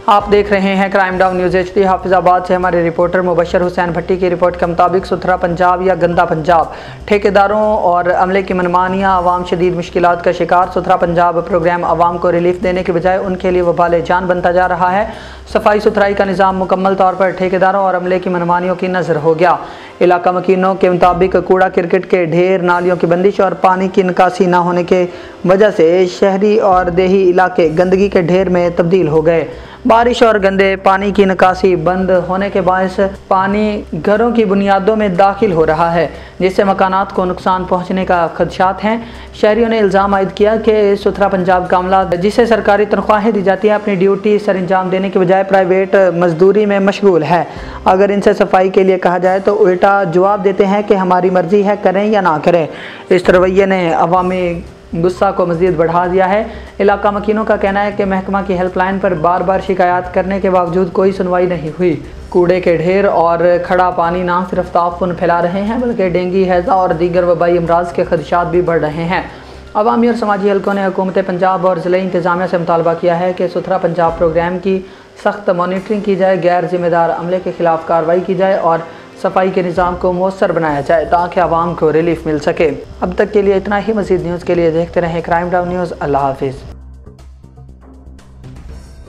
आप देख रहे हैं crime down news HD। Hafizabad से हमारे रिपोर्टर मुबशर हुसैन भट्टी की रिपोर्ट के मुताबिक सुथरा पंजाब या गंदा पंजाब, ठेकेदारों और अमले की मनमानियाँ, आवाम शदीद मुश्किलात का शिकार। सुथरा पंजाब प्रोग्राम आवाम को रिलीफ देने के बजाय उनके लिए वबाल जान बनता जा रहा है। सफाई सुथराई का निज़ाम मुकम्मल तौर पर ठेकेदारों और अमले की मनमानियों की नज़र हो गया। इलाका मकीनों के मुताबिक कूड़ा क्रिकेट के ढेर, नालियों की बंदिश और पानी की निकासी न होने के वजह से शहरी और देही इलाके गंदगी के ढेर में तब्दील हो गए। बारिश और गंदे पानी की निकासी बंद होने के बायस पानी घरों की बुनियादों में दाखिल हो रहा है, जिससे मकानात को नुकसान पहुंचने का खदशात हैं। शहरियों ने इल्ज़ाम आयद किया कि सुथरा पंजाब का अमला, जिसे सरकारी तनख्वाहें दी जाती हैं, अपनी ड्यूटी सर अंजाम देने के बजाय प्राइवेट मजदूरी में मशगूल है। अगर इनसे सफाई के लिए कहा जाए तो उल्टा जवाब देते हैं कि हमारी मर्जी है, करें या ना करें। इस रवैये ने अवामी गुस्सा को मज़ीद बढ़ा दिया है। इलाका मकीनों का कहना है कि महकमा की हेल्पलाइन पर बार बार शिकायत करने के बावजूद कोई सुनवाई नहीं हुई। कूड़े के ढेर और खड़ा पानी ना सिर्फ ताफुन फैला रहे हैं, बल्कि डेंगू, हैज़ा और दीगर वबाई अमराज के खदशात भी बढ़ रहे हैं। अवामी और समाजी हलकों ने हुकूमत पंजाब और ज़िला इंतज़ामिया से मुतालबा किया है कि सुथरा पंजाब प्रोग्राम की सख्त मॉनिटरिंग की जाए, गैर जिम्मेदार अमले के खिलाफ कार्रवाई की जाए और सफाई के निज़ाम को मौसर बनाया जाए ताकि आवाम को रिलीफ मिल सके। अब तक के लिए इतना ही। मज़ीद न्यूज़ के लिए देखते रहें क्राइम डाउन न्यूज़। अल्लाह हाफिज़।